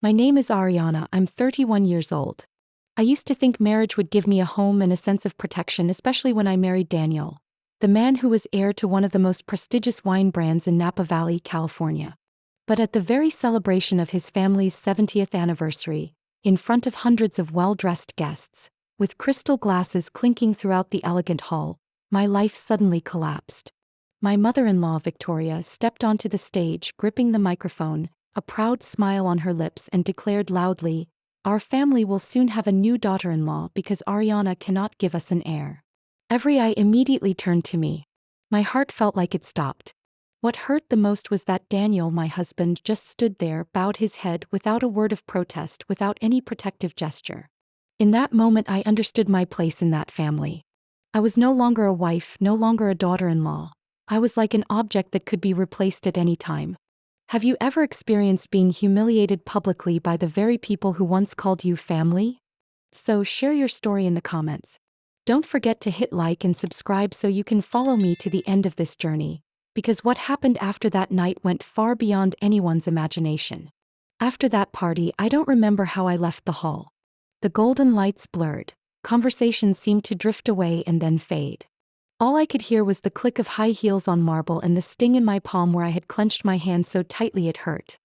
My name is Ariana, I'm 31 years old. I used to think marriage would give me a home and a sense of protection, especially when I married Daniel, the man who was heir to one of the most prestigious wine brands in Napa Valley, California. But at the very celebration of his family's 70th anniversary, in front of hundreds of well-dressed guests, with crystal glasses clinking throughout the elegant hall, my life suddenly collapsed. My mother-in-law, Victoria, stepped onto the stage, gripping the microphone, a proud smile on her lips, and declared loudly, "Our family will soon have a new daughter-in-law because Ariana cannot give us an heir." Every eye immediately turned to me. My heart felt like it stopped. What hurt the most was that Daniel, my husband, just stood there, bowed his head without a word of protest, without any protective gesture. In that moment I understood my place in that family. I was no longer a wife, no longer a daughter-in-law. I was like an object that could be replaced at any time. Have you ever experienced being humiliated publicly by the very people who once called you family? So share your story in the comments. Don't forget to hit like and subscribe so you can follow me to the end of this journey, because what happened after that night went far beyond anyone's imagination. After that party, I don't remember how I left the hall. The golden lights blurred, conversations seemed to drift away and then fade. All I could hear was the click of high heels on marble and the sting in my palm where I had clenched my hand so tightly it hurt.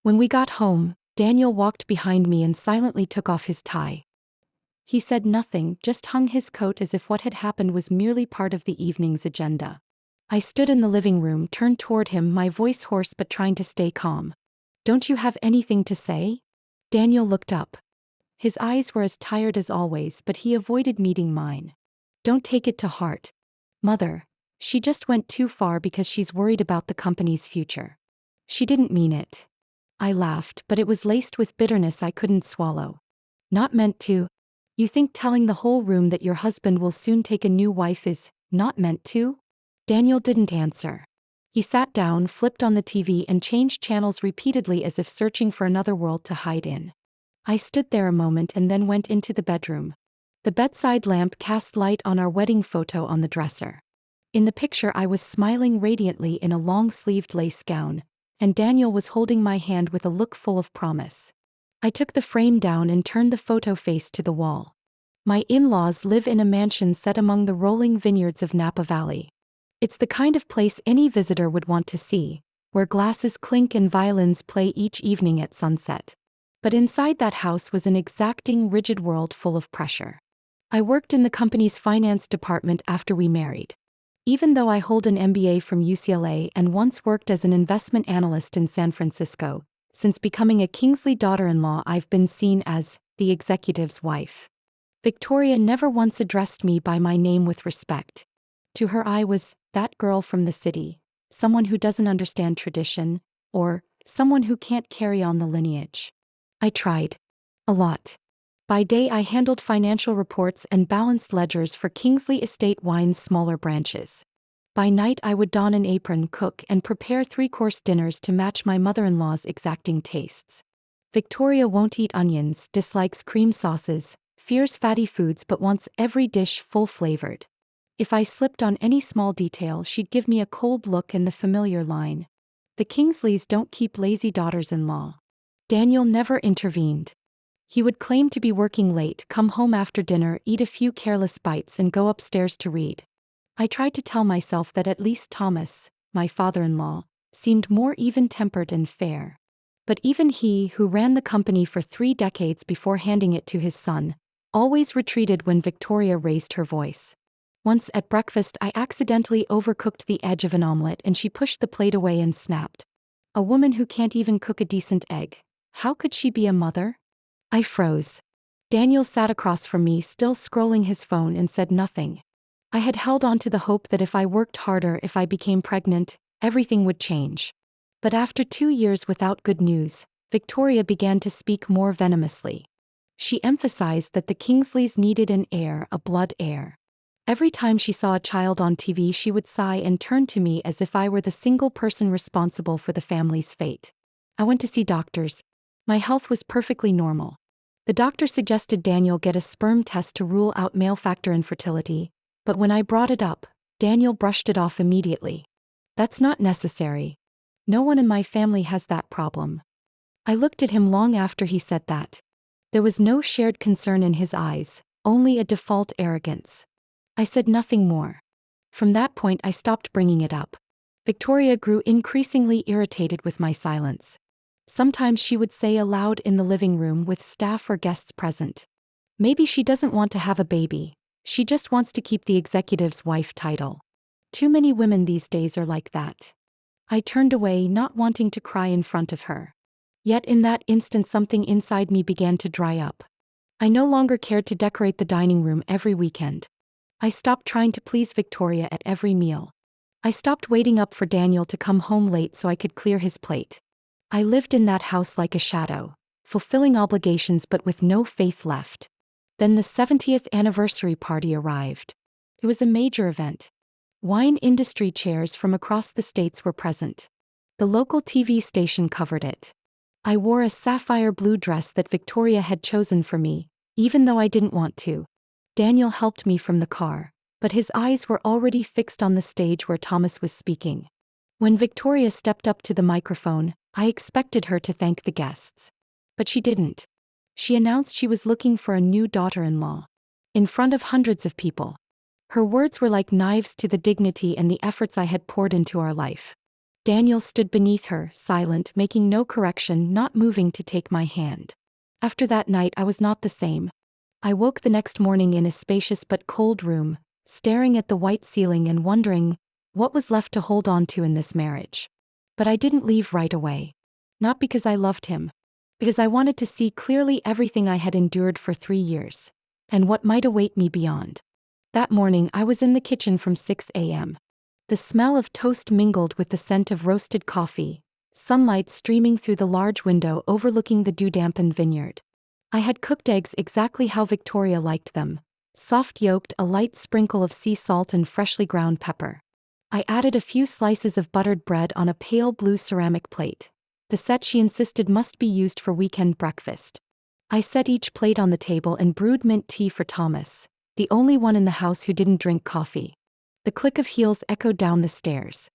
When we got home, Daniel walked behind me and silently took off his tie. He said nothing, just hung his coat as if what had happened was merely part of the evening's agenda. I stood in the living room, turned toward him, my voice hoarse but trying to stay calm. "Don't you have anything to say?" Daniel looked up. His eyes were as tired as always, but he avoided meeting mine. "Don't take it to heart, Mother. She just went too far because she's worried about the company's future. She didn't mean it." I laughed, but it was laced with bitterness I couldn't swallow. "Not meant to? You think telling the whole room that your husband will soon take a new wife is not meant to?" Daniel didn't answer. He sat down, flipped on the TV, and changed channels repeatedly as if searching for another world to hide in. I stood there a moment and then went into the bedroom. The bedside lamp cast light on our wedding photo on the dresser. In the picture I was smiling radiantly in a long-sleeved lace gown, and Daniel was holding my hand with a look full of promise. I took the frame down and turned the photo face to the wall. My in-laws live in a mansion set among the rolling vineyards of Napa Valley. It's the kind of place any visitor would want to see, where glasses clink and violins play each evening at sunset. But inside that house was an exacting, rigid world full of pressure. I worked in the company's finance department after we married. Even though I hold an MBA from UCLA and once worked as an investment analyst in San Francisco, since becoming a Kingsley daughter-in-law I've been seen as the executive's wife. Victoria never once addressed me by my name with respect. To her I was that girl from the city, someone who doesn't understand tradition, or someone who can't carry on the lineage. I tried. A lot. By day I handled financial reports and balanced ledgers for Kingsley Estate Wine's smaller branches. By night I would don an apron, cook, and prepare three-course dinners to match my mother-in-law's exacting tastes. Victoria won't eat onions, dislikes cream sauces, fears fatty foods, but wants every dish full-flavored. If I slipped on any small detail, she'd give me a cold look and the familiar line, "The Kingsleys don't keep lazy daughters-in-law." Daniel never intervened. He would claim to be working late, come home after dinner, eat a few careless bites, and go upstairs to read. I tried to tell myself that at least Thomas, my father-in-law, seemed more even-tempered and fair. But even he, who ran the company for 3 decades before handing it to his son, always retreated when Victoria raised her voice. Once at breakfast I accidentally overcooked the edge of an omelette and she pushed the plate away and snapped, "A woman who can't even cook a decent egg. How could she be a mother?" I froze. Daniel sat across from me, still scrolling his phone, and said nothing. I had held on to the hope that if I worked harder, if I became pregnant, everything would change. But after 2 years without good news, Victoria began to speak more venomously. She emphasized that the Kingsleys needed an heir, a blood heir. Every time she saw a child on TV, she would sigh and turn to me as if I were the single person responsible for the family's fate. I went to see doctors. My health was perfectly normal. The doctor suggested Daniel get a sperm test to rule out male factor infertility, but when I brought it up, Daniel brushed it off immediately. "That's not necessary. No one in my family has that problem." I looked at him long after he said that. There was no shared concern in his eyes, only a default arrogance. I said nothing more. From that point I stopped bringing it up. Victoria grew increasingly irritated with my silence. Sometimes she would say aloud in the living room with staff or guests present, "Maybe she doesn't want to have a baby. She just wants to keep the executive's wife title. Too many women these days are like that." I turned away, not wanting to cry in front of her. Yet in that instant something inside me began to dry up. I no longer cared to decorate the dining room every weekend. I stopped trying to please Victoria at every meal. I stopped waiting up for Daniel to come home late so I could clear his plate. I lived in that house like a shadow, fulfilling obligations but with no faith left. Then the 70th anniversary party arrived. It was a major event. Wine industry chairs from across the states were present. The local TV station covered it. I wore a sapphire blue dress that Victoria had chosen for me, even though I didn't want to. Daniel helped me from the car, but his eyes were already fixed on the stage where Thomas was speaking. When Victoria stepped up to the microphone, I expected her to thank the guests. But she didn't. She announced she was looking for a new daughter-in-law. In front of hundreds of people. Her words were like knives to the dignity and the efforts I had poured into our life. Daniel stood beneath her, silent, making no correction, not moving to take my hand. After that night I was not the same. I woke the next morning in a spacious but cold room, staring at the white ceiling and wondering what was left to hold on to in this marriage. But I didn't leave right away. Not because I loved him. Because I wanted to see clearly everything I had endured for 3 years. And what might await me beyond. That morning I was in the kitchen from 6 a.m. The smell of toast mingled with the scent of roasted coffee, sunlight streaming through the large window overlooking the dew-dampened vineyard. I had cooked eggs exactly how Victoria liked them, soft-yolked, a light sprinkle of sea salt and freshly ground pepper. I added a few slices of buttered bread on a pale blue ceramic plate, the set she insisted must be used for weekend breakfast. I set each plate on the table and brewed mint tea for Thomas, the only one in the house who didn't drink coffee. The click of heels echoed down the stairs.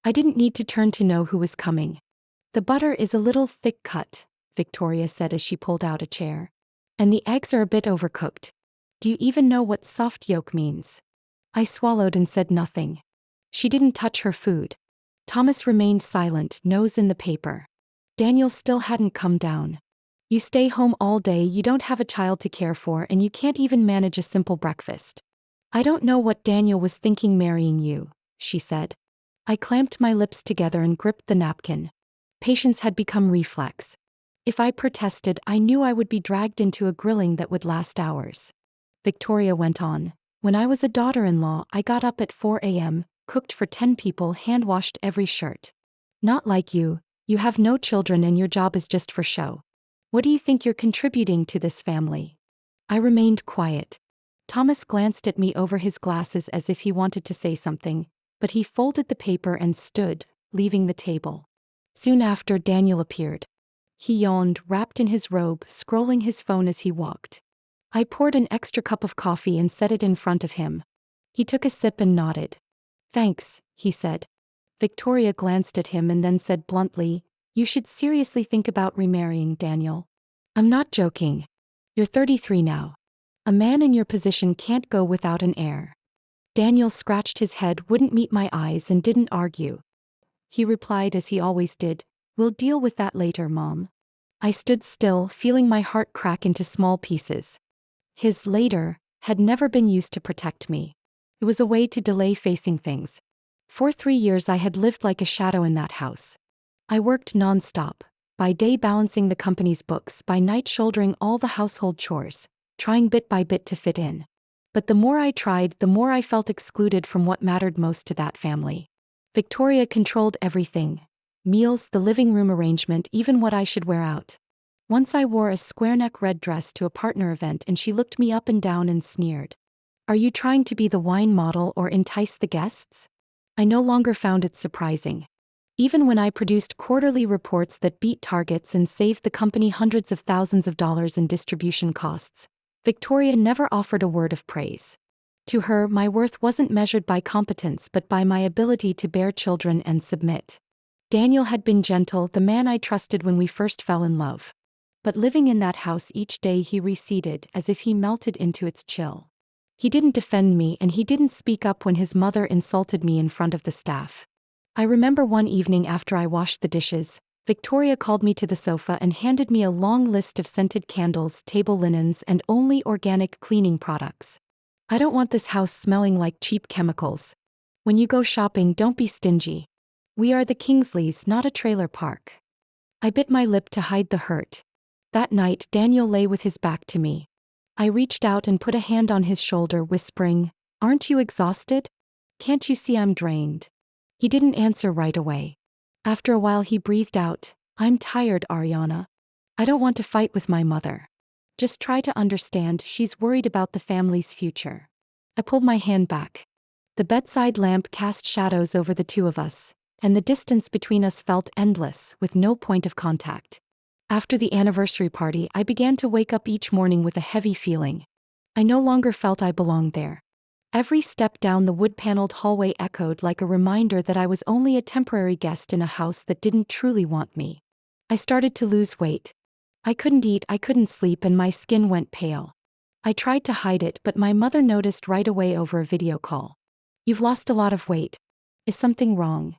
I didn't need to turn to know who was coming. "The butter is a little thick cut," Victoria said as she pulled out a chair. "And the eggs are a bit overcooked. Do you even know what soft yolk means?" I swallowed and said nothing. She didn't touch her food. Thomas remained silent, nose in the paper. Daniel still hadn't come down. "You stay home all day, you don't have a child to care for, and you can't even manage a simple breakfast. I don't know what Daniel was thinking marrying you," she said. I clamped my lips together and gripped the napkin. Patience had become reflex. If I protested, I knew I would be dragged into a grilling that would last hours. Victoria went on. "When I was a daughter-in-law, I got up at 4 a.m., cooked for 10 people, hand-washed every shirt. Not like you, you have no children and your job is just for show. What do you think you're contributing to this family?" I remained quiet. Thomas glanced at me over his glasses as if he wanted to say something, but he folded the paper and stood, leaving the table. Soon after, Daniel appeared. He yawned, wrapped in his robe, scrolling his phone as he walked. I poured an extra cup of coffee and set it in front of him. He took a sip and nodded. "Thanks," he said. Victoria glanced at him and then said bluntly, "You should seriously think about remarrying, Daniel. I'm not joking. You're 33 now. A man in your position can't go without an heir." Daniel scratched his head, wouldn't meet my eyes, and didn't argue. He replied as he always did, "We'll deal with that later, Mom." I stood still, feeling my heart crack into small pieces. His later had never been used to protect me. It was a way to delay facing things. For 3 years I had lived like a shadow in that house. I worked non-stop, by day balancing the company's books, by night shouldering all the household chores, trying bit by bit to fit in. But the more I tried, the more I felt excluded from what mattered most to that family. Victoria controlled everything. Meals, the living room arrangement, even what I should wear out. Once I wore a square-neck red dress to a partner event and she looked me up and down and sneered. "Are you trying to be the wine model or entice the guests?" I no longer found it surprising. Even when I produced quarterly reports that beat targets and saved the company hundreds of thousands of dollars in distribution costs, Victoria never offered a word of praise. To her, my worth wasn't measured by competence but by my ability to bear children and submit. Daniel had been gentle, the man I trusted when we first fell in love. But living in that house each day, he receded as if he melted into its chill. He didn't defend me, and he didn't speak up when his mother insulted me in front of the staff. I remember one evening after I washed the dishes, Victoria called me to the sofa and handed me a long list of scented candles, table linens, and only organic cleaning products. I don't want this house smelling like cheap chemicals. When you go shopping, don't be stingy. We are the Kingsleys, not a trailer park. I bit my lip to hide the hurt. That night, Daniel lay with his back to me. I reached out and put a hand on his shoulder, whispering, "Aren't you exhausted? Can't you see I'm drained?" He didn't answer right away. After a while he breathed out, "I'm tired, Ariana. I don't want to fight with my mother. Just try to understand, she's worried about the family's future." I pulled my hand back. The bedside lamp cast shadows over the two of us, and the distance between us felt endless, with no point of contact. After the anniversary party, I began to wake up each morning with a heavy feeling. I no longer felt I belonged there. Every step down the wood-paneled hallway echoed like a reminder that I was only a temporary guest in a house that didn't truly want me. I started to lose weight. I couldn't eat, I couldn't sleep, and my skin went pale. I tried to hide it, but my mother noticed right away over a video call. "You've lost a lot of weight. Is something wrong?"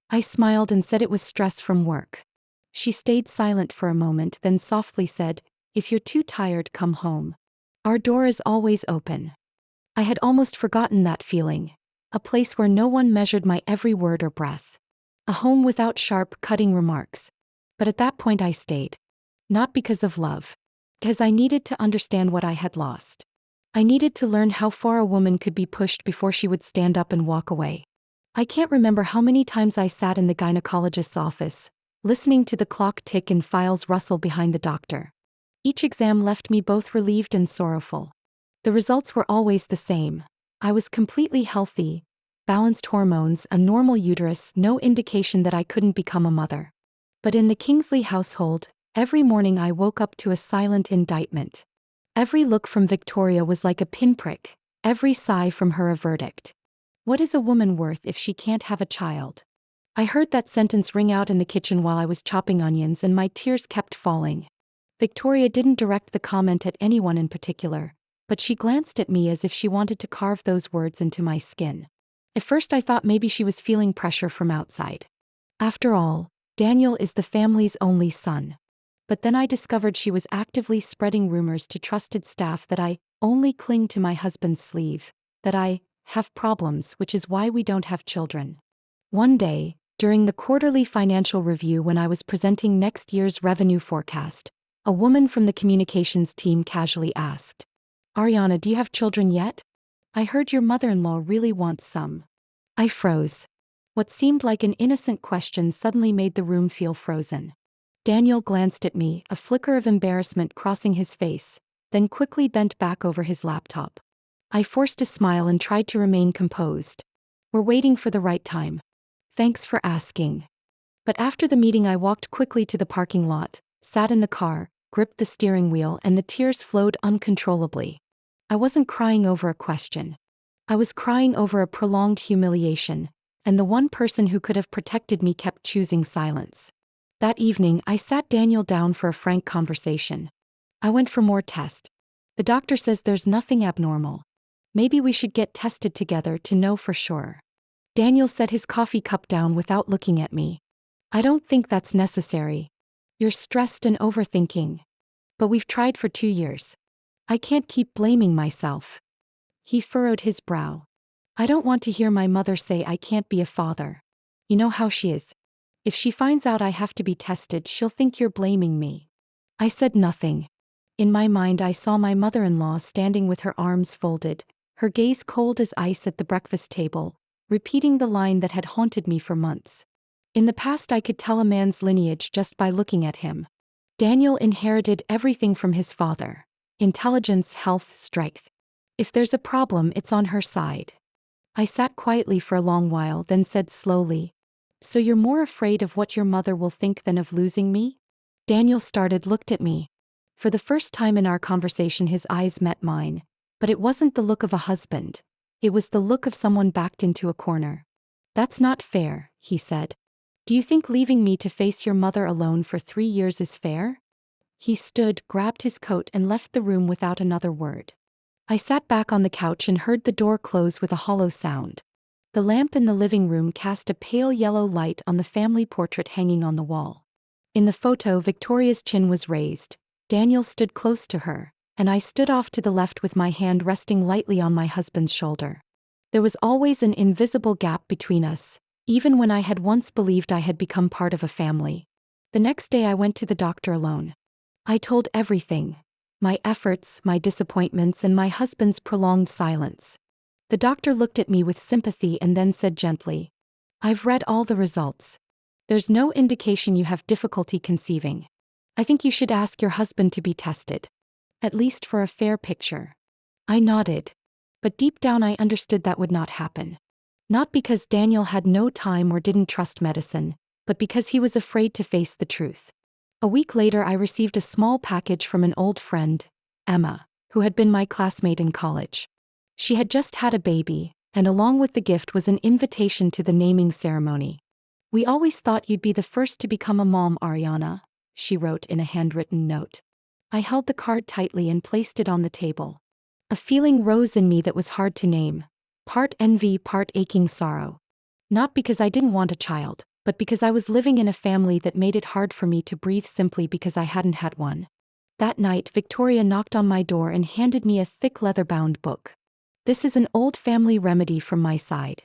I smiled and said it was stress from work. She stayed silent for a moment, then softly said, "If you're too tired, come home. Our door is always open." I had almost forgotten that feeling. A place where no one measured my every word or breath. A home without sharp, cutting remarks. But at that point I stayed. Not because of love. Because I needed to understand what I had lost. I needed to learn how far a woman could be pushed before she would stand up and walk away. I can't remember how many times I sat in the gynecologist's office, listening to the clock tick and files rustle behind the doctor. Each exam left me both relieved and sorrowful. The results were always the same. I was completely healthy, balanced hormones, a normal uterus, no indication that I couldn't become a mother. But in the Kingsley household, every morning I woke up to a silent indictment. Every look from Victoria was like a pinprick, every sigh from her a verdict. What is a woman worth if she can't have a child? I heard that sentence ring out in the kitchen while I was chopping onions, and my tears kept falling. Victoria didn't direct the comment at anyone in particular, but she glanced at me as if she wanted to carve those words into my skin. At first I thought maybe she was feeling pressure from outside. After all, Daniel is the family's only son. But then I discovered she was actively spreading rumors to trusted staff that I only cling to my husband's sleeve, that I have problems, which is why we don't have children. One day, during the quarterly financial review when I was presenting next year's revenue forecast, a woman from the communications team casually asked, "Ariana, do you have children yet? I heard your mother-in-law really wants some." I froze. What seemed like an innocent question suddenly made the room feel frozen. Daniel glanced at me, a flicker of embarrassment crossing his face, then quickly bent back over his laptop. I forced a smile and tried to remain composed. "We're waiting for the right time. Thanks for asking." But after the meeting I walked quickly to the parking lot, sat in the car, gripped the steering wheel, and the tears flowed uncontrollably. I wasn't crying over a question. I was crying over a prolonged humiliation, and the one person who could have protected me kept choosing silence. That evening, I sat Daniel down for a frank conversation. I went for more tests. "The doctor says there's nothing abnormal. Maybe we should get tested together to know for sure." Daniel set his coffee cup down without looking at me. "I don't think that's necessary. You're stressed and overthinking. But we've tried for 2 years. I can't keep blaming myself." He furrowed his brow. "I don't want to hear my mother say I can't be a father. You know how she is. If she finds out I have to be tested, she'll think you're blaming me." I said nothing. In my mind I saw my mother-in-law standing with her arms folded, her gaze cold as ice at the breakfast table, repeating the line that had haunted me for months. In the past I could tell a man's lineage just by looking at him. Daniel inherited everything from his father: intelligence, health, strength. If there's a problem, it's on her side. I sat quietly for a long while, then said slowly, "So you're more afraid of what your mother will think than of losing me?" Daniel started, looked at me. For the first time in our conversation his eyes met mine, but it wasn't the look of a husband. It was the look of someone backed into a corner. "That's not fair," he said. Do you think leaving me to face your mother alone for 3 years is fair? He stood, grabbed his coat, and left the room without another word. I sat back on the couch and heard the door close with a hollow sound. The lamp in the living room cast a pale yellow light on the family portrait hanging on the wall. In the photo, Victoria's chin was raised, Daniel stood close to her, and I stood off to the left with my hand resting lightly on my husband's shoulder. There was always an invisible gap between us, even when I had once believed I had become part of a family. The next day I went to the doctor alone. I told everything: my efforts, my disappointments, and my husband's prolonged silence. The doctor looked at me with sympathy and then said gently, "I've read all the results. There's no indication you have difficulty conceiving. I think you should ask your husband to be tested. At least for a fair picture." I nodded. But deep down I understood that would not happen. Not because Daniel had no time or didn't trust medicine, but because he was afraid to face the truth. A week later I received a small package from an old friend, Emma, who had been my classmate in college. She had just had a baby, and along with the gift was an invitation to the naming ceremony. "We always thought you'd be the first to become a mom, Ariana," she wrote in a handwritten note. I held the card tightly and placed it on the table. A feeling rose in me that was hard to name, part envy, part aching sorrow. Not because I didn't want a child, but because I was living in a family that made it hard for me to breathe simply because I hadn't had one. That night, Victoria knocked on my door and handed me a thick leather-bound book. "This is an old family remedy from my side.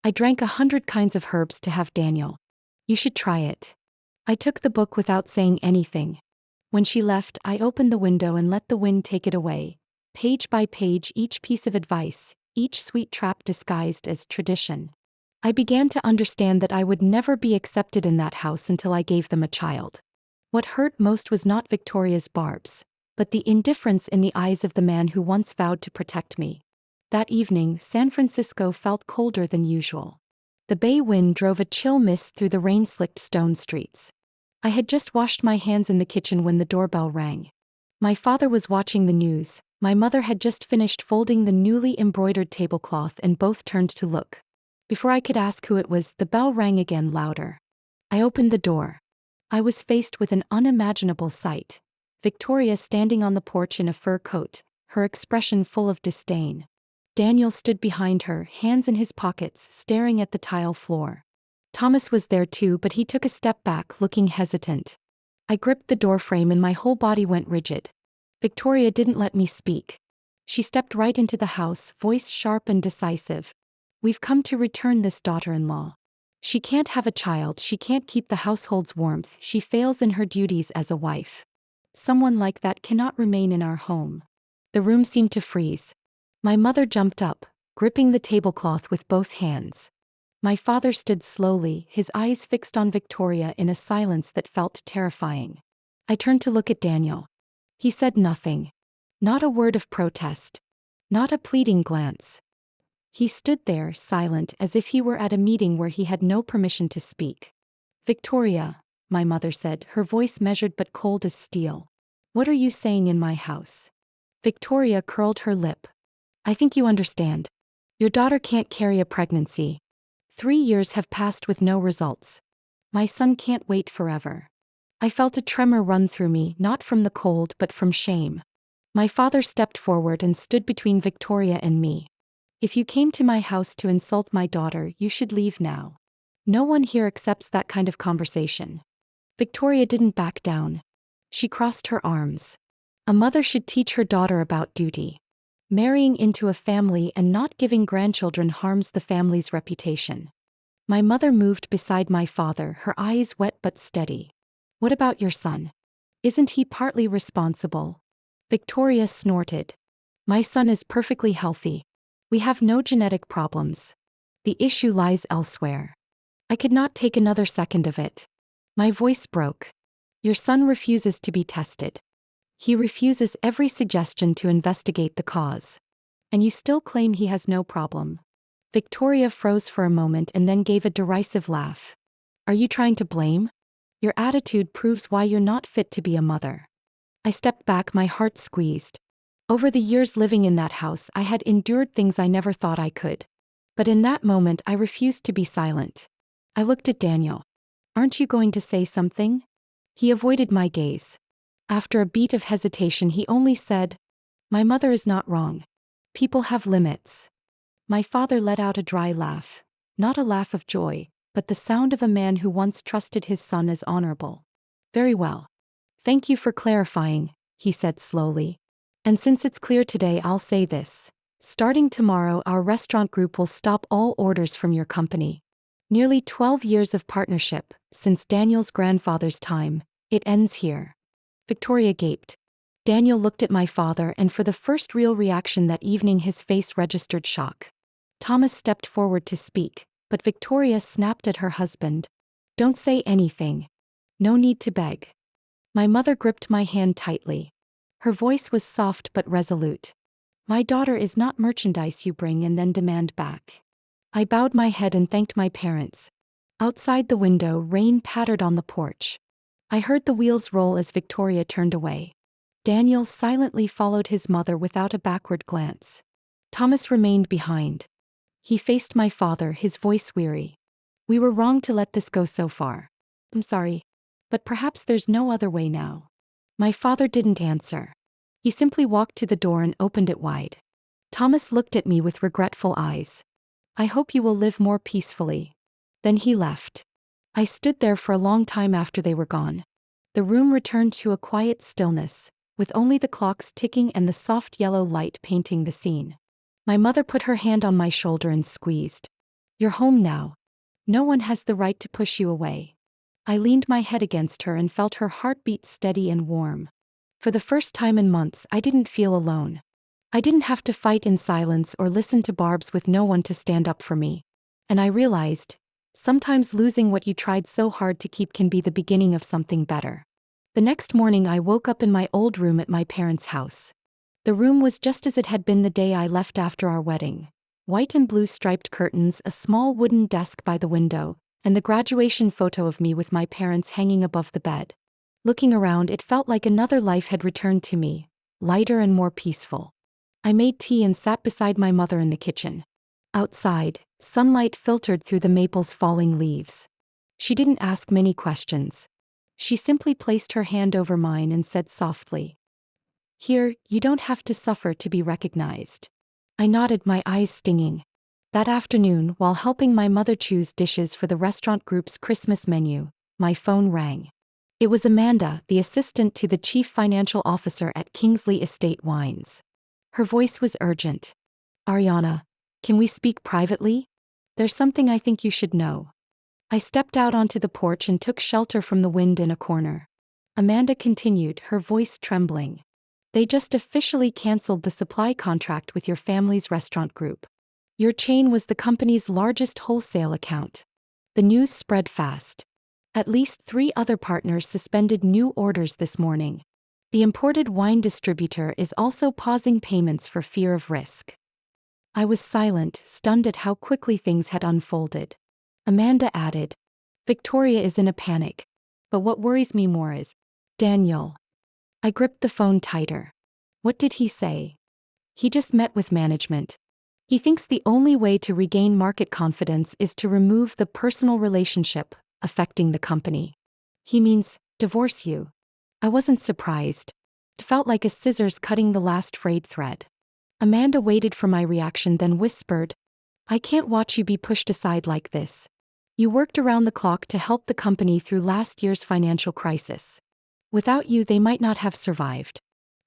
I drank 100 kinds of herbs to have Daniel. You should try it." I took the book without saying anything. When she left, I opened the window and let the wind take it away, page by page, each piece of advice, each sweet trap disguised as tradition. I began to understand that I would never be accepted in that house until I gave them a child. What hurt most was not Victoria's barbs, but the indifference in the eyes of the man who once vowed to protect me. That evening, San Francisco felt colder than usual. The bay wind drove a chill mist through the rain-slicked stone streets. I had just washed my hands in the kitchen when the doorbell rang. My father was watching the news, my mother had just finished folding the newly embroidered tablecloth, and both turned to look. Before I could ask who it was, the bell rang again, louder. I opened the door. I was faced with an unimaginable sight: Victoria standing on the porch in a fur coat, her expression full of disdain. Daniel stood behind her, hands in his pockets, staring at the tile floor. Thomas was there too, but he took a step back, looking hesitant. I gripped the doorframe and my whole body went rigid. Victoria didn't let me speak. She stepped right into the house, voice sharp and decisive. "We've come to return this daughter-in-law. She can't have a child, she can't keep the household's warmth, she fails in her duties as a wife. Someone like that cannot remain in our home." The room seemed to freeze. My mother jumped up, gripping the tablecloth with both hands. My father stood slowly, his eyes fixed on Victoria in a silence that felt terrifying. I turned to look at Daniel. He said nothing. Not a word of protest. Not a pleading glance. He stood there, silent, as if he were at a meeting where he had no permission to speak. "Victoria," my mother said, her voice measured but cold as steel. "What are you saying in my house?" Victoria curled her lip. "I think you understand. Your daughter can't carry a pregnancy. 3 years have passed with no results. My son can't wait forever." I felt a tremor run through me, not from the cold but from shame. My father stepped forward and stood between Victoria and me. "If you came to my house to insult my daughter, you should leave now. No one here accepts that kind of conversation." Victoria didn't back down. She crossed her arms. "A mother should teach her daughter about duty. Marrying into a family and not giving grandchildren harms the family's reputation." My mother moved beside my father, her eyes wet but steady. "What about your son? Isn't he partly responsible?" Victoria snorted. "My son is perfectly healthy. We have no genetic problems. The issue lies elsewhere." I could not take another second of it. My voice broke. "Your son refuses to be tested. He refuses every suggestion to investigate the cause. And you still claim he has no problem." Victoria froze for a moment and then gave a derisive laugh. "Are you trying to blame? Your attitude proves why you're not fit to be a mother." I stepped back, my heart squeezed. Over the years living in that house, I had endured things I never thought I could. But in that moment, I refused to be silent. I looked at Daniel. Aren't you going to say something? He avoided my gaze. After a beat of hesitation, he only said, "My mother is not wrong. People have limits." My father let out a dry laugh. Not a laugh of joy, but the sound of a man who once trusted his son as honorable. "Very well. Thank you for clarifying," he said slowly. "And since it's clear today, I'll say this. Starting tomorrow, our restaurant group will stop all orders from your company. Nearly 12 years of partnership, since Daniel's grandfather's time, it ends here." Victoria gaped. Daniel looked at my father, and for the first real reaction that evening, his face registered shock. Thomas stepped forward to speak, but Victoria snapped at her husband. "Don't say anything. No need to beg." My mother gripped my hand tightly. Her voice was soft but resolute. "My daughter is not merchandise you bring and then demand back." I bowed my head and thanked my parents. Outside the window, rain pattered on the porch. I heard the wheels roll as Victoria turned away. Daniel silently followed his mother without a backward glance. Thomas remained behind. He faced my father, his voice weary. "We were wrong to let this go so far. I'm sorry. But perhaps there's no other way now." My father didn't answer. He simply walked to the door and opened it wide. Thomas looked at me with regretful eyes. "I hope you will live more peacefully." Then he left. I stood there for a long time after they were gone. The room returned to a quiet stillness, with only the clocks ticking and the soft yellow light painting the scene. My mother put her hand on my shoulder and squeezed. "You're home now. No one has the right to push you away." I leaned my head against her and felt her heartbeat steady and warm. For the first time in months, I didn't feel alone. I didn't have to fight in silence or listen to barbs with no one to stand up for me. And I realized, sometimes losing what you tried so hard to keep can be the beginning of something better. The next morning, I woke up in my old room at my parents' house. The room was just as it had been the day I left after our wedding. White and blue striped curtains, a small wooden desk by the window, and the graduation photo of me with my parents hanging above the bed. Looking around, it felt like another life had returned to me, lighter and more peaceful. I made tea and sat beside my mother in the kitchen. Outside, sunlight filtered through the maple's falling leaves. She didn't ask many questions. She simply placed her hand over mine and said softly, "Here, you don't have to suffer to be recognized." I nodded, my eyes stinging. That afternoon, while helping my mother choose dishes for the restaurant group's Christmas menu, my phone rang. It was Amanda, the assistant to the chief financial officer at Kingsley Estate Wines. Her voice was urgent. "Ariana, can we speak privately? There's something I think you should know." I stepped out onto the porch and took shelter from the wind in a corner. Amanda continued, her voice trembling. "They just officially canceled the supply contract with your family's restaurant group. Your chain was the company's largest wholesale account." The news spread fast. At least 3 other partners suspended new orders this morning. The imported wine distributor is also pausing payments for fear of risk. I was silent, stunned at how quickly things had unfolded. Amanda added, "Victoria is in a panic. But what worries me more is Daniel." I gripped the phone tighter. "What did he say?" "He just met with management. He thinks the only way to regain market confidence is to remove the personal relationship affecting the company. He means divorce you." I wasn't surprised. It felt like a scissors cutting the last frayed thread. Amanda waited for my reaction, then whispered, "I can't watch you be pushed aside like this. You worked around the clock to help the company through last year's financial crisis. Without you, they might not have survived.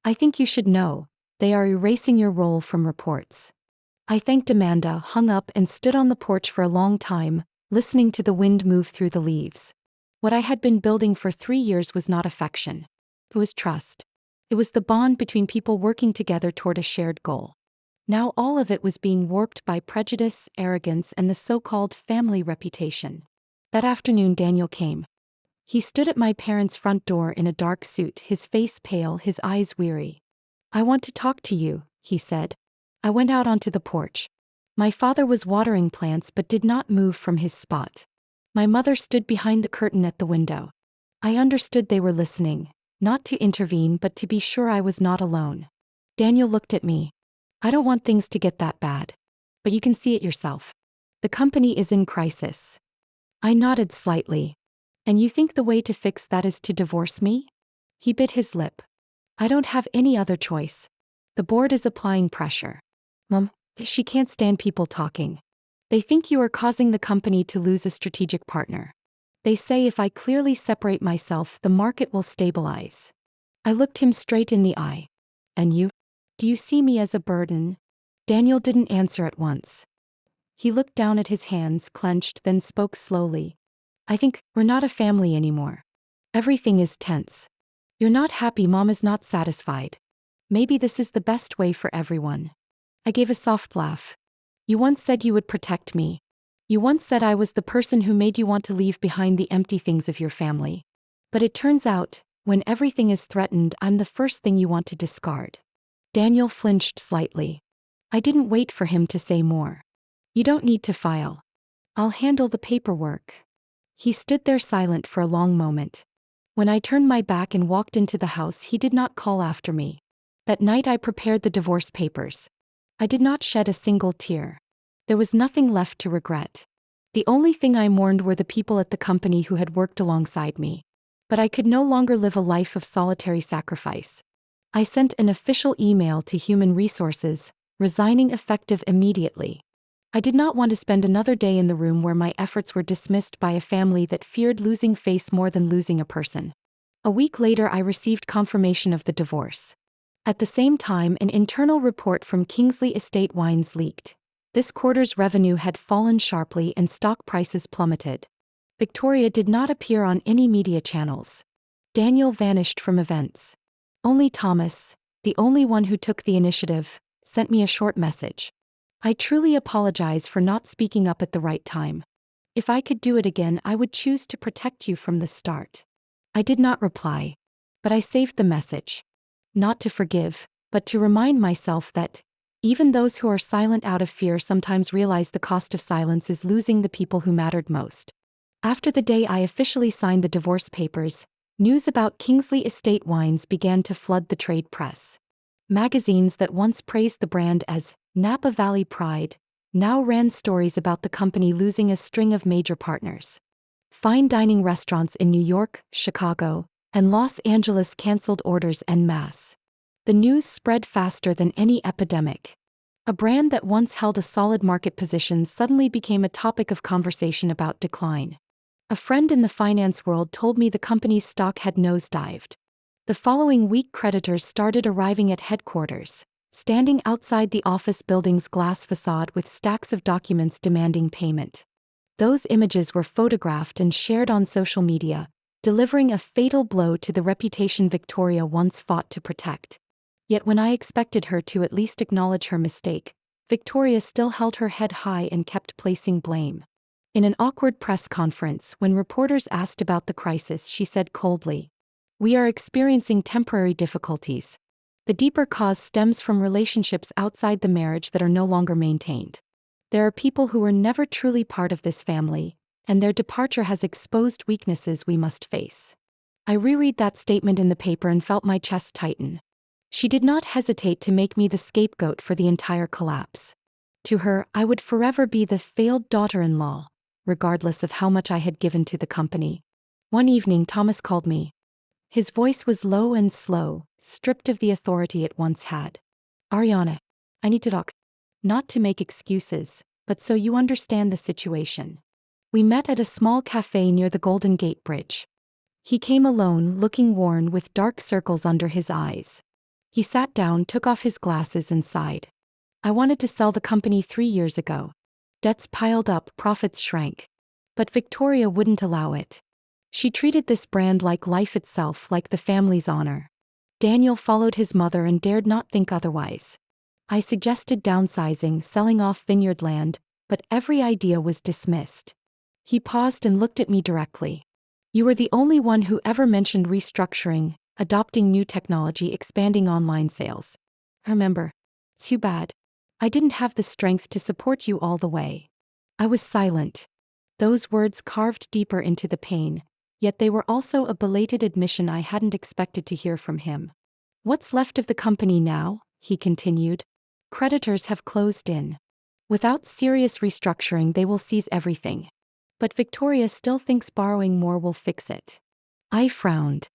I think you should know, they are erasing your role from reports." I thanked Amanda, hung up, and stood on the porch for a long time, listening to the wind move through the leaves. What I had been building for 3 years was not affection. It was trust. It was the bond between people working together toward a shared goal. Now all of it was being warped by prejudice, arrogance, and the so-called family reputation. That afternoon, Daniel came. He stood at my parents' front door in a dark suit, his face pale, his eyes weary. "I want to talk to you," he said. I went out onto the porch. My father was watering plants but did not move from his spot. My mother stood behind the curtain at the window. I understood they were listening, not to intervene but to be sure I was not alone. Daniel looked at me. "I don't want things to get that bad. But you can see it yourself. The company is in crisis." I nodded slightly. And you think the way to fix that is to divorce me? He bit his lip. I don't have any other choice. The board is applying pressure. Mom, she can't stand people talking. They think you are causing the company to lose a strategic partner. They say if I clearly separate myself, the market will stabilize. I looked him straight in the eye. And you? Do you see me as a burden? Daniel didn't answer at once. He looked down at his hands clenched, then spoke slowly. I think we're not a family anymore. Everything is tense. You're not happy, Mom is not satisfied. Maybe this is the best way for everyone. I gave a soft laugh. You once said you would protect me. You once said I was the person who made you want to leave behind the empty things of your family. But it turns out, when everything is threatened, I'm the first thing you want to discard. Daniel flinched slightly. I didn't wait for him to say more. You don't need to file. I'll handle the paperwork. He stood there silent for a long moment. When I turned my back and walked into the house, he did not call after me. That night I prepared the divorce papers. I did not shed a single tear. There was nothing left to regret. The only thing I mourned were the people at the company who had worked alongside me. But I could no longer live a life of solitary sacrifice. I sent an official email to Human Resources, resigning effective immediately. I did not want to spend another day in the room where my efforts were dismissed by a family that feared losing face more than losing a person. A week later I received confirmation of the divorce. At the same time, an internal report from Kingsley Estate Wines leaked. This quarter's revenue had fallen sharply and stock prices plummeted. Victoria did not appear on any media channels. Daniel vanished from events. Only Thomas, the only one who took the initiative, sent me a short message. I truly apologize for not speaking up at the right time. If I could do it again, I would choose to protect you from the start. I did not reply. But I saved the message. Not to forgive, but to remind myself that, even those who are silent out of fear sometimes realize the cost of silence is losing the people who mattered most. After the day I officially signed the divorce papers, news about Kingsley Estate Wines began to flood the trade press. Magazines that once praised the brand as Napa Valley Pride now ran stories about the company losing a string of major partners. Fine dining restaurants in New York, Chicago, and Los Angeles canceled orders en masse. The news spread faster than any epidemic. A brand that once held a solid market position suddenly became a topic of conversation about decline. A friend in the finance world told me the company's stock had nosedived. The following week, creditors started arriving at headquarters, standing outside the office building's glass facade with stacks of documents demanding payment. Those images were photographed and shared on social media, delivering a fatal blow to the reputation Victoria once fought to protect. Yet when I expected her to at least acknowledge her mistake, Victoria still held her head high and kept placing blame. In an awkward press conference, when reporters asked about the crisis, she said coldly, "We are experiencing temporary difficulties. The deeper cause stems from relationships outside the marriage that are no longer maintained. There are people who were never truly part of this family, and their departure has exposed weaknesses we must face." I reread that statement in the paper and felt my chest tighten. She did not hesitate to make me the scapegoat for the entire collapse. To her, I would forever be the failed daughter-in-law, regardless of how much I had given to the company. One evening, Thomas called me. His voice was low and slow, stripped of the authority it once had. "Ariana, I need to talk. Not to make excuses, but so you understand the situation." We met at a small cafe near the Golden Gate Bridge. He came alone, looking worn with dark circles under his eyes. He sat down, took off his glasses and sighed. "I wanted to sell the company 3 years ago. Debts piled up, profits shrank. But Victoria wouldn't allow it. She treated this brand like life itself, like the family's honor. Daniel followed his mother and dared not think otherwise. I suggested downsizing, selling off vineyard land, but every idea was dismissed." He paused and looked at me directly. "You were the only one who ever mentioned restructuring, adopting new technology, expanding online sales. Remember, too bad. I didn't have the strength to support you all the way." I was silent. Those words carved deeper into the pain, yet they were also a belated admission I hadn't expected to hear from him. "What's left of the company now?" he continued. "Creditors have closed in. Without serious restructuring, they will seize everything. But Victoria still thinks borrowing more will fix it. I frowned.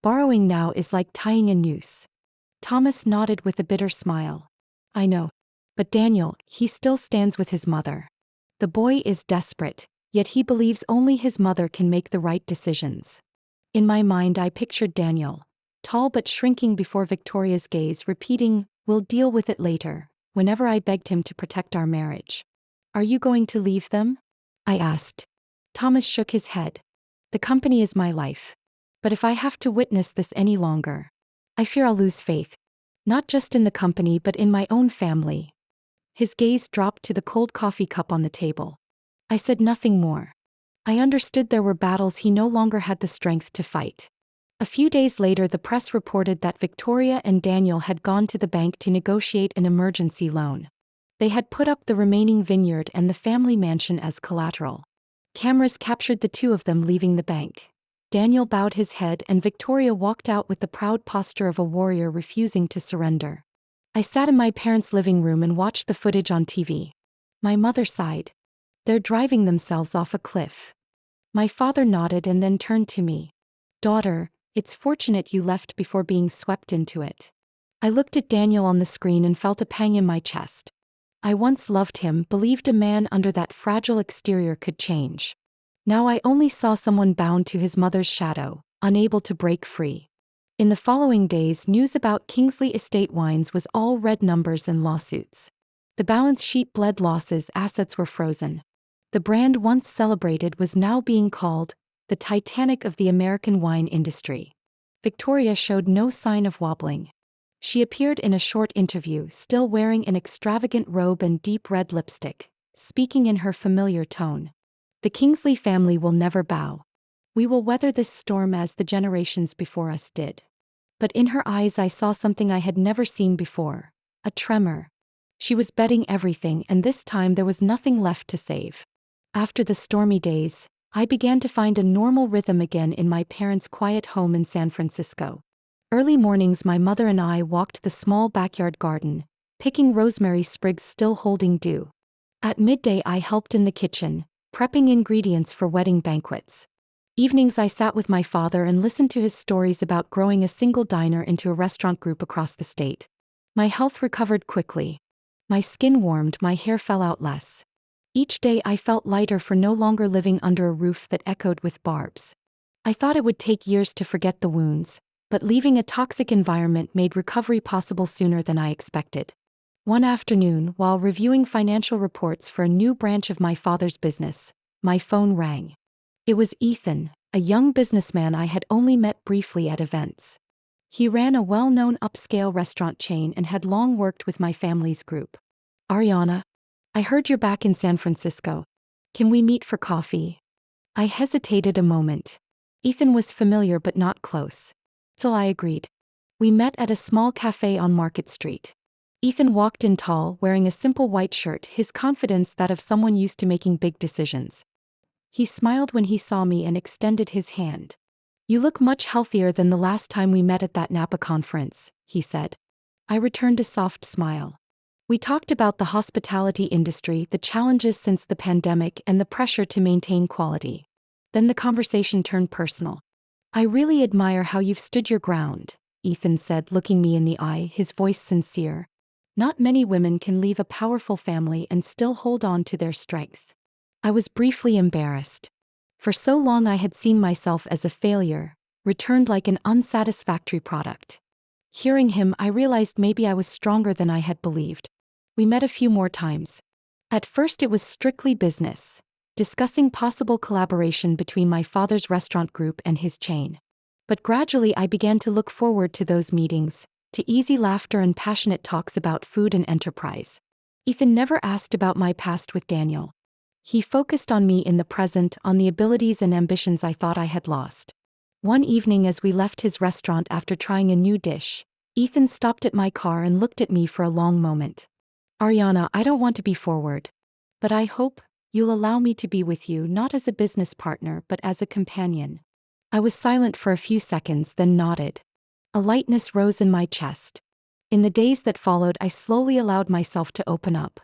Borrowing now is like tying a noose. Thomas nodded with a bitter smile. I know. But Daniel, he still stands with his mother. The boy is desperate, yet he believes only his mother can make the right decisions. In my mind I pictured Daniel, tall but shrinking before Victoria's gaze, repeating, "We'll deal with it later," whenever I begged him to protect our marriage. "Are you going to leave them?" I asked. Thomas shook his head. "The company is my life. But if I have to witness this any longer, I fear I'll lose faith. Not just in the company but in my own family." His gaze dropped to the cold coffee cup on the table. I said nothing more. I understood there were battles he no longer had the strength to fight. A few days later, the press reported that Victoria and Daniel had gone to the bank to negotiate an emergency loan. They had put up the remaining vineyard and the family mansion as collateral. Cameras captured the two of them leaving the bank. Daniel bowed his head and Victoria walked out with the proud posture of a warrior refusing to surrender. I sat in my parents' living room and watched the footage on TV. My mother sighed. "They're driving themselves off a cliff." My father nodded and then turned to me. "Daughter, it's fortunate you left before being swept into it." I looked at Daniel on the screen and felt a pang in my chest. I once loved him, believed a man under that fragile exterior could change. Now I only saw someone bound to his mother's shadow, unable to break free. In the following days, news about Kingsley Estate Wines was all red numbers and lawsuits. The balance sheet bled losses, assets were frozen. The brand once celebrated was now being called the Titanic of the American wine industry. Victoria showed no sign of wobbling. She appeared in a short interview, still wearing an extravagant robe and deep red lipstick, speaking in her familiar tone. "The Kingsley family will never bow. We will weather this storm as the generations before us did." But in her eyes I saw something I had never seen before, a tremor. She was betting everything, and this time there was nothing left to save. After the stormy days, I began to find a normal rhythm again in my parents' quiet home in San Francisco. Early mornings my mother and I walked the small backyard garden, picking rosemary sprigs still holding dew. At midday I helped in the kitchen, prepping ingredients for wedding banquets. Evenings I sat with my father and listened to his stories about growing a single diner into a restaurant group across the state. My health recovered quickly. My skin warmed, my hair fell out less. Each day I felt lighter for no longer living under a roof that echoed with barbs. I thought it would take years to forget the wounds, but leaving a toxic environment made recovery possible sooner than I expected. One afternoon, while reviewing financial reports for a new branch of my father's business, my phone rang. It was Ethan, a young businessman I had only met briefly at events. He ran a well-known upscale restaurant chain and had long worked with my family's group. "Ariana, I heard you're back in San Francisco. Can we meet for coffee?" I hesitated a moment. Ethan was familiar but not close. So I agreed. We met at a small cafe on Market Street. Ethan walked in tall, wearing a simple white shirt, his confidence that of someone used to making big decisions. He smiled when he saw me and extended his hand. "You look much healthier than the last time we met at that Napa conference," he said. I returned a soft smile. We talked about the hospitality industry, the challenges since the pandemic, and the pressure to maintain quality. Then the conversation turned personal. "I really admire how you've stood your ground," Ethan said, looking me in the eye, his voice sincere. "Not many women can leave a powerful family and still hold on to their strength." I was briefly embarrassed. For so long I had seen myself as a failure, returned like an unsatisfactory product. Hearing him, I realized maybe I was stronger than I had believed. We met a few more times. At first it was strictly business, discussing possible collaboration between my father's restaurant group and his chain. But gradually I began to look forward to those meetings, to easy laughter and passionate talks about food and enterprise. Ethan never asked about my past with Daniel. He focused on me in the present, on the abilities and ambitions I thought I had lost. One evening as we left his restaurant after trying a new dish, Ethan stopped at my car and looked at me for a long moment. "Ariana, I don't want to be forward. But I hope you'll allow me to be with you not as a business partner but as a companion." I was silent for a few seconds, then nodded. A lightness rose in my chest. In the days that followed, I slowly allowed myself to open up.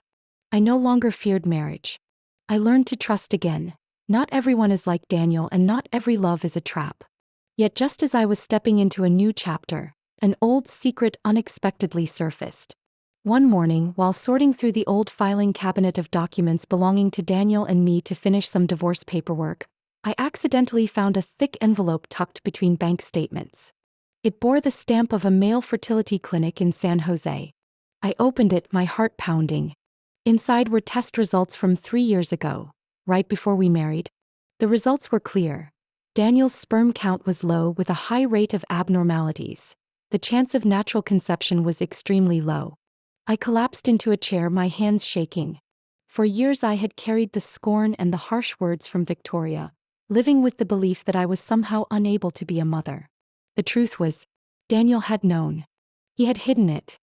I no longer feared marriage. I learned to trust again, Not everyone is like Daniel, and not every love is a trap. Yet just as I was stepping into a new chapter, an old secret unexpectedly surfaced. One morning, while sorting through the old filing cabinet of documents belonging to Daniel and me to finish some divorce paperwork, I accidentally found a thick envelope tucked between bank statements. It bore the stamp of a male fertility clinic in San Jose. I opened it, my heart pounding. Inside were test results from 3 years ago, right before we married. The results were clear. Daniel's sperm count was low with a high rate of abnormalities. The chance of natural conception was extremely low. I collapsed into a chair, my hands shaking. For years I had carried the scorn and the harsh words from Victoria, living with the belief that I was somehow unable to be a mother. The truth was, Daniel had known. He had hidden it.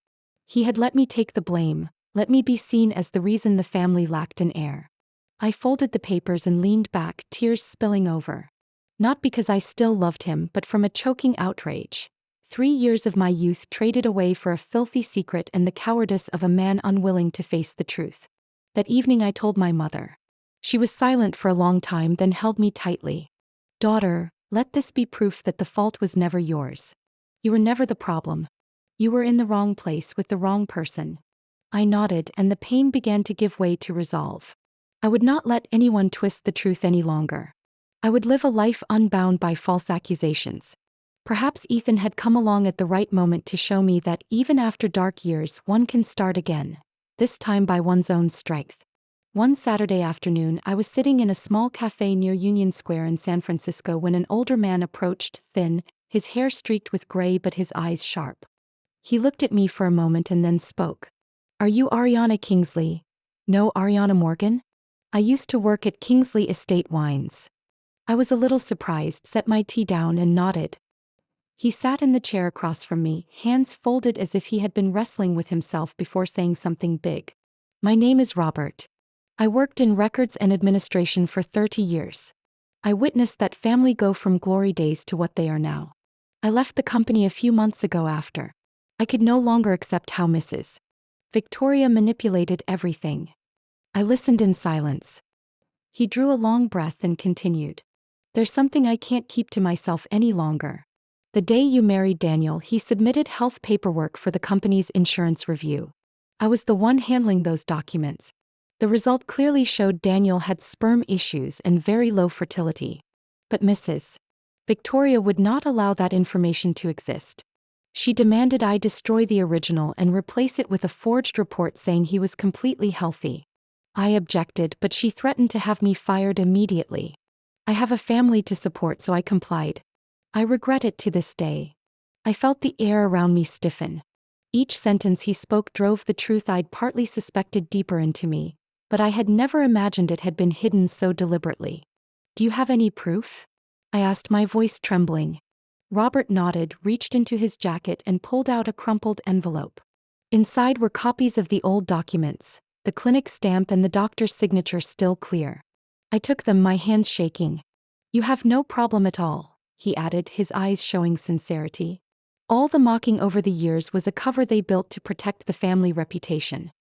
He had let me take the blame, let me be seen as the reason the family lacked an heir. I folded the papers and leaned back, tears spilling over. Not because I still loved him, but from a choking outrage. 3 years of my youth traded away for a filthy secret and the cowardice of a man unwilling to face the truth. That evening I told my mother. She was silent for a long time, then held me tightly. "Daughter, let this be proof that the fault was never yours. You were never the problem. You were in the wrong place with the wrong person." I nodded, and the pain began to give way to resolve. I would not let anyone twist the truth any longer. I would live a life unbound by false accusations. Perhaps Ethan had come along at the right moment to show me that even after dark years one can start again, this time by one's own strength. One Saturday afternoon I was sitting in a small cafe near Union Square in San Francisco when an older man approached, thin, his hair streaked with gray but his eyes sharp. He looked at me for a moment and then spoke. "Are you Ariana Kingsley?" "No, Ariana Morgan? I used to work at Kingsley Estate Wines." I was a little surprised, set my tea down and nodded. He sat in the chair across from me, hands folded as if he had been wrestling with himself before saying something big. "My name is Robert. I worked in records and administration for 30 years. I witnessed that family go from glory days to what they are now. I left the company a few months ago after. I could no longer accept how Mrs. Victoria manipulated everything." I listened in silence. He drew a long breath and continued. "There's something I can't keep to myself any longer. The day you married Daniel, he submitted health paperwork for the company's insurance review. I was the one handling those documents. The result clearly showed Daniel had sperm issues and very low fertility. But Mrs. Victoria would not allow that information to exist. She demanded I destroy the original and replace it with a forged report saying he was completely healthy. I objected, but she threatened to have me fired immediately. I have a family to support, so I complied. I regret it to this day. I felt the air around me stiffen. Each sentence he spoke drove the truth I'd partly suspected deeper into me, but I had never imagined it had been hidden so deliberately. "Do you have any proof?" I asked, my voice trembling. Robert nodded, reached into his jacket and pulled out a crumpled envelope. Inside were copies of the old documents, the clinic stamp and the doctor's signature still clear. I took them, my hands shaking. "You have no problem at all," he added, his eyes showing sincerity. "All the mocking over the years was a cover they built to protect the family reputation.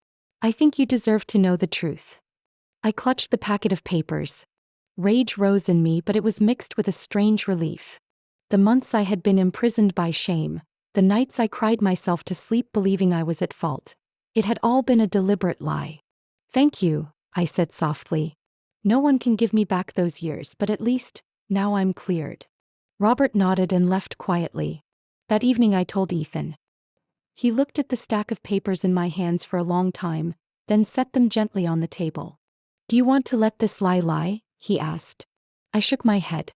I think you deserve to know the truth." I clutched the packet of papers. Rage rose in me, but it was mixed with a strange relief. The months I had been imprisoned by shame, the nights I cried myself to sleep believing I was at fault. It had all been a deliberate lie. "Thank you," I said softly. "No one can give me back those years, but at least, now I'm cleared." Robert nodded and left quietly. That evening I told Ethan. He looked at the stack of papers in my hands for a long time, then set them gently on the table. "Do you want to let this lie?" he asked. I shook my head.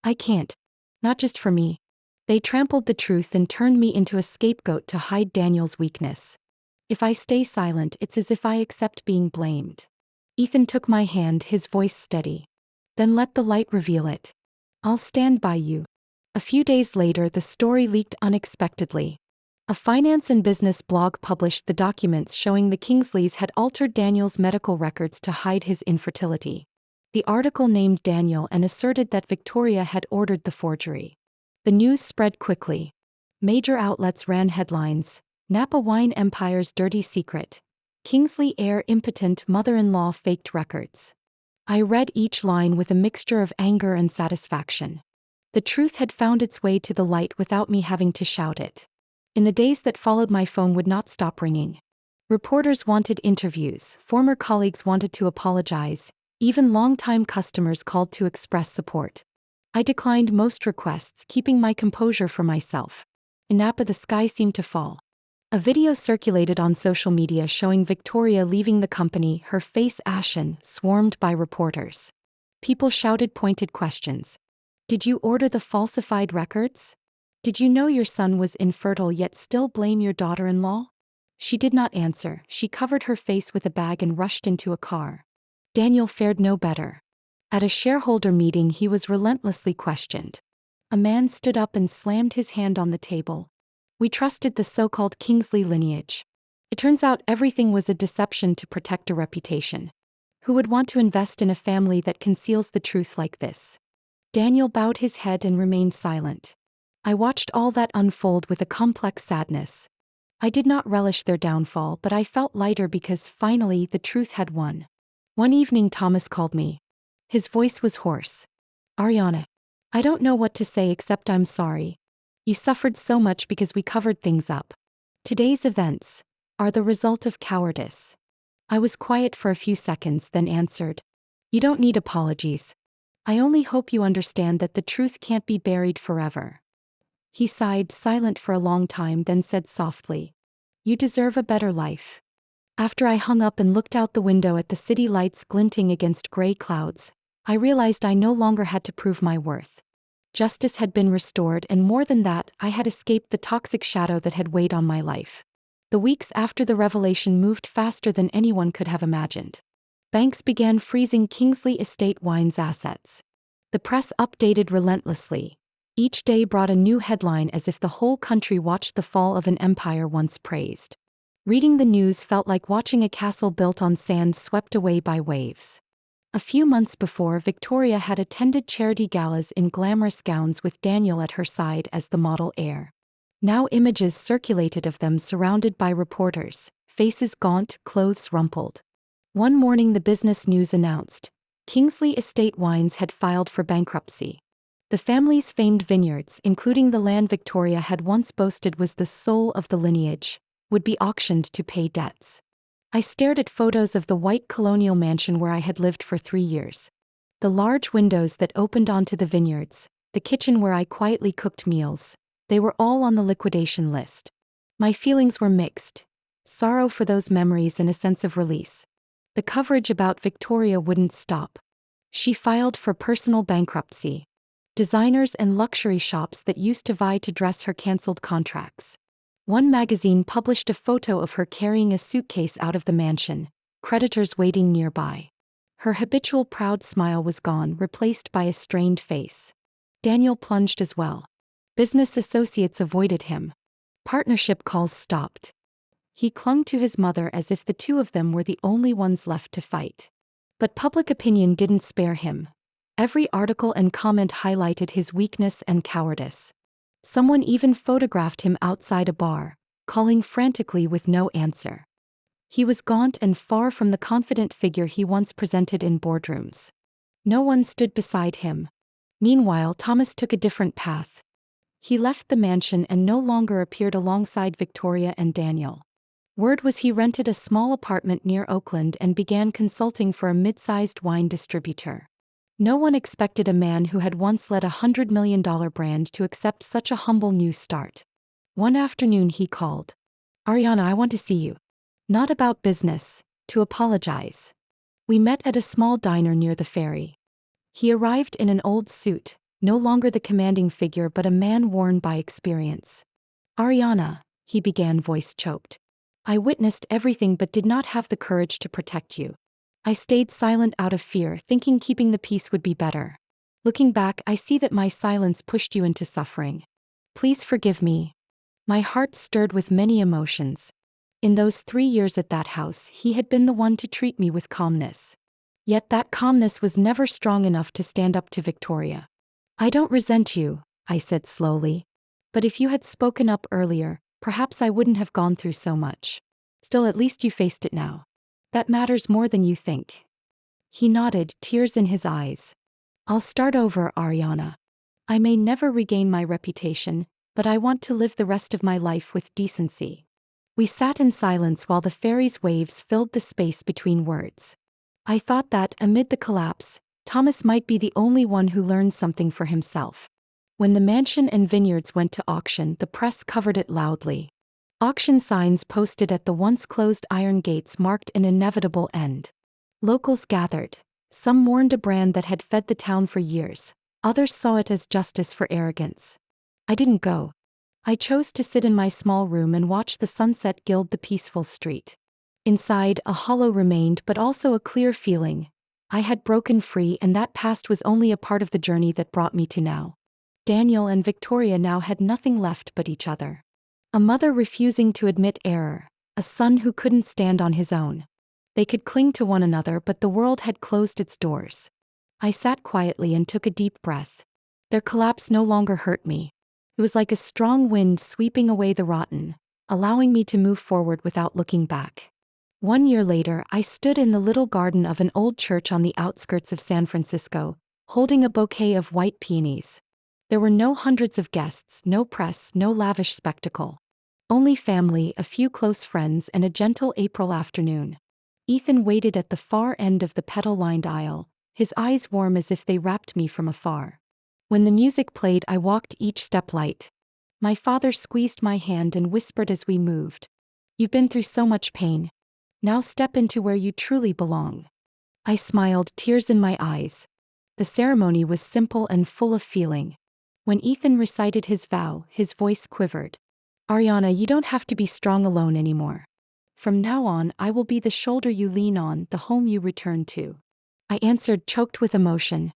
"I can't. Not just for me. They trampled the truth and turned me into a scapegoat to hide Daniel's weakness. If I stay silent, it's as if I accept being blamed." Ethan took my hand, his voice steady. "Then let the light reveal it. I'll stand by you." A few days later, the story leaked unexpectedly. A finance and business blog published the documents showing the Kingsleys had altered Daniel's medical records to hide his infertility. The article named Daniel and asserted that Victoria had ordered the forgery. The news spread quickly. Major outlets ran headlines: "Napa Wine Empire's Dirty Secret. Kingsley heir impotent mother-in-law faked records." I read each line with a mixture of anger and satisfaction. The truth had found its way to the light without me having to shout it. In the days that followed, my phone would not stop ringing. Reporters wanted interviews, former colleagues wanted to apologize, even longtime customers called to express support. I declined most requests, keeping my composure for myself. In Napa, the sky seemed to fall. A video circulated on social media showing Victoria leaving the company, her face ashen, swarmed by reporters. People shouted pointed questions. Did you order the falsified records? Did you know your son was infertile yet still blame your daughter-in-law? She did not answer. She covered her face with a bag and rushed into a car. Daniel fared no better. At a shareholder meeting, he was relentlessly questioned. A man stood up and slammed his hand on the table. We trusted the so-called Kingsley lineage. It turns out everything was a deception to protect a reputation. Who would want to invest in a family that conceals the truth like this? Daniel bowed his head and remained silent. I watched all that unfold with a complex sadness. I did not relish their downfall, but I felt lighter because finally the truth had won. One evening Thomas called me. His voice was hoarse. Ariana, I don't know what to say except I'm sorry. You suffered so much because we covered things up. Today's events are the result of cowardice. I was quiet for a few seconds, then answered. You don't need apologies. I only hope you understand that the truth can't be buried forever. He sighed, silent for a long time, then said softly, You deserve a better life. After I hung up and looked out the window at the city lights glinting against gray clouds, I realized I no longer had to prove my worth. Justice had been restored, and more than that, I had escaped the toxic shadow that had weighed on my life. The weeks after the revelation moved faster than anyone could have imagined. Banks began freezing Kingsley Estate Wine's assets. The press updated relentlessly. Each day brought a new headline, as if the whole country watched the fall of an empire once praised. Reading the news felt like watching a castle built on sand swept away by waves. A few months before, Victoria had attended charity galas in glamorous gowns with Daniel at her side as the model heir. Now images circulated of them surrounded by reporters, faces gaunt, clothes rumpled. One morning the business news announced, Kingsley Estate Wines had filed for bankruptcy. The family's famed vineyards, including the land Victoria had once boasted was the soul of the lineage, would be auctioned to pay debts. I stared at photos of the white colonial mansion where I had lived for 3 years. The large windows that opened onto the vineyards, the kitchen where I quietly cooked meals, they were all on the liquidation list. My feelings were mixed. Sorrow for those memories and a sense of release. The coverage about Victoria wouldn't stop. She filed for personal bankruptcy. Designers and luxury shops that used to vie to dress her canceled contracts. One magazine published a photo of her carrying a suitcase out of the mansion, creditors waiting nearby. Her habitual proud smile was gone, replaced by a strained face. Daniel plunged as well. Business associates avoided him. Partnership calls stopped. He clung to his mother as if the two of them were the only ones left to fight. But public opinion didn't spare him. Every article and comment highlighted his weakness and cowardice. Someone even photographed him outside a bar, calling frantically with no answer. He was gaunt and far from the confident figure he once presented in boardrooms. No one stood beside him. Meanwhile, Thomas took a different path. He left the mansion and no longer appeared alongside Victoria and Daniel. Word was he rented a small apartment near Oakland and began consulting for a mid-sized wine distributor. No one expected a man who had once led $100 million brand to accept such a humble new start. One afternoon he called. Ariana, I want to see you. Not about business, to apologize. We met at a small diner near the ferry. He arrived in an old suit, no longer the commanding figure but a man worn by experience. Ariana, he began, voice choked. I witnessed everything but did not have the courage to protect you. I stayed silent out of fear, thinking keeping the peace would be better. Looking back, I see that my silence pushed you into suffering. Please forgive me. My heart stirred with many emotions. In those 3 years at that house, he had been the one to treat me with calmness. Yet that calmness was never strong enough to stand up to Victoria. I don't resent you, I said slowly. But if you had spoken up earlier, perhaps I wouldn't have gone through so much. Still, at least you faced it now. That matters more than you think. He nodded, tears in his eyes. I'll start over, Ariana. I may never regain my reputation, but I want to live the rest of my life with decency. We sat in silence while the ferry's waves filled the space between words. I thought that, amid the collapse, Thomas might be the only one who learned something for himself. When the mansion and vineyards went to auction, the press covered it loudly. Auction signs posted at the once closed iron gates marked an inevitable end. Locals gathered. Some mourned a brand that had fed the town for years. Others saw it as justice for arrogance. I didn't go. I chose to sit in my small room and watch the sunset gild the peaceful street. Inside, a hollow remained, but also a clear feeling. I had broken free, and that past was only a part of the journey that brought me to now. Daniel and Victoria now had nothing left but each other. A mother refusing to admit error, a son who couldn't stand on his own. They could cling to one another, but the world had closed its doors. I sat quietly and took a deep breath. Their collapse no longer hurt me. It was like a strong wind sweeping away the rotten, allowing me to move forward without looking back. 1 year later, I stood in the little garden of an old church on the outskirts of San Francisco, holding a bouquet of white peonies. There were no hundreds of guests, no press, no lavish spectacle. Only family, a few close friends, and a gentle April afternoon. Ethan waited at the far end of the petal-lined aisle, his eyes warm as if they wrapped me from afar. When the music played, I walked each step light. My father squeezed my hand and whispered as we moved. You've been through so much pain. Now step into where you truly belong. I smiled, tears in my eyes. The ceremony was simple and full of feeling. When Ethan recited his vow, his voice quivered. Ariana, you don't have to be strong alone anymore. From now on, I will be the shoulder you lean on, the home you return to. I answered, choked with emotion.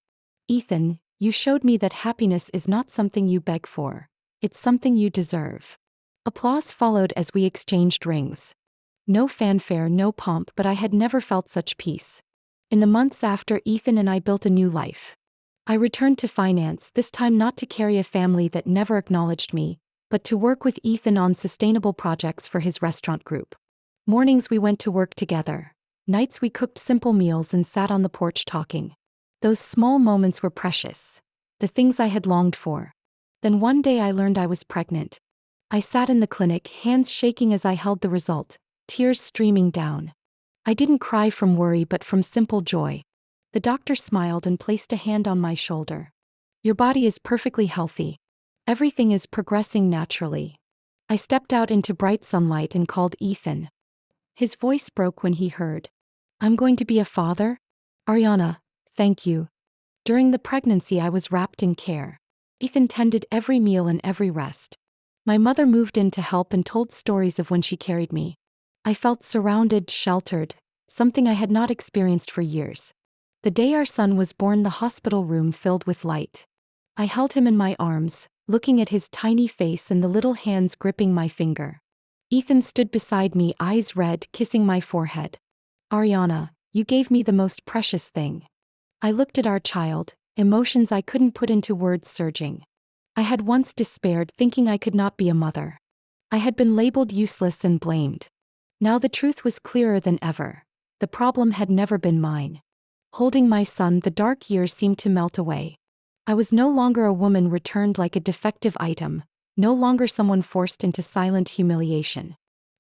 Ethan, you showed me that happiness is not something you beg for. It's something you deserve. Applause followed as we exchanged rings. No fanfare, no pomp, but I had never felt such peace. In the months after, Ethan and I built a new life. I returned to finance, this time not to carry a family that never acknowledged me, but to work with Ethan on sustainable projects for his restaurant group. Mornings we went to work together. Nights we cooked simple meals and sat on the porch talking. Those small moments were precious. The things I had longed for. Then one day I learned I was pregnant. I sat in the clinic, hands shaking as I held the result, tears streaming down. I didn't cry from worry but from simple joy. The doctor smiled and placed a hand on my shoulder. Your body is perfectly healthy. Everything is progressing naturally. I stepped out into bright sunlight and called Ethan. His voice broke when he heard. I'm going to be a father? Ariana, thank you. During the pregnancy I was wrapped in care. Ethan tended every meal and every rest. My mother moved in to help and told stories of when she carried me. I felt surrounded, sheltered, something I had not experienced for years. The day our son was born, the hospital room filled with light. I held him in my arms, looking at his tiny face and the little hands gripping my finger. Ethan stood beside me, eyes red, kissing my forehead. Ariana, you gave me the most precious thing. I looked at our child, emotions I couldn't put into words surging. I had once despaired, thinking I could not be a mother. I had been labeled useless and blamed. Now the truth was clearer than ever. The problem had never been mine. Holding my son, the dark years seemed to melt away. I was no longer a woman returned like a defective item, no longer someone forced into silent humiliation.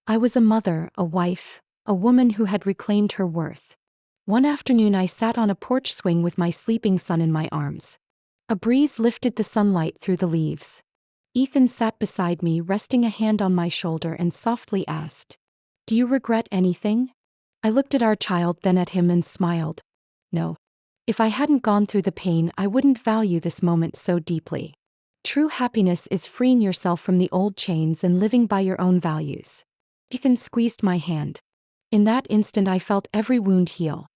I was a mother, a wife, a woman who had reclaimed her worth. One afternoon I sat on a porch swing with my sleeping son in my arms. A breeze lifted the sunlight through the leaves. Ethan sat beside me, resting a hand on my shoulder, and softly asked, "Do you regret anything?" I looked at our child, then at him, and smiled. No. If I hadn't gone through the pain, I wouldn't value this moment so deeply. True happiness is freeing yourself from the old chains and living by your own values. Ethan squeezed my hand. In that instant I felt every wound heal.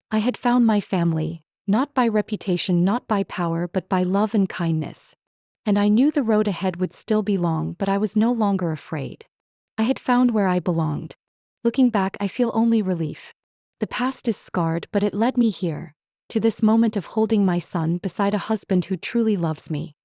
I had found my family, not by reputation, not by power, but by love and kindness. And I knew the road ahead would still be long, but I was no longer afraid. I had found where I belonged. Looking back, I feel only relief. The past is scarred, but it led me here, to this moment of holding my son beside a husband who truly loves me.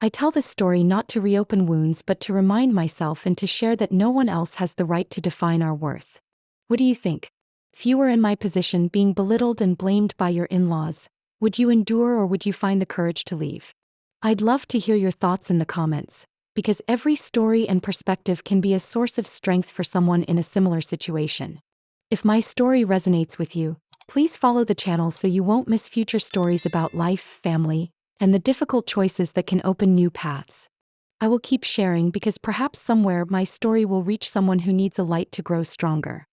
I tell this story not to reopen wounds but to remind myself and to share that no one else has the right to define our worth. What do you think? If you were in my position being belittled and blamed by your in-laws, would you endure or would you find the courage to leave? I'd love to hear your thoughts in the comments, because every story and perspective can be a source of strength for someone in a similar situation. If my story resonates with you, please follow the channel so you won't miss future stories about life, family, and the difficult choices that can open new paths. I will keep sharing because perhaps somewhere my story will reach someone who needs a light to grow stronger.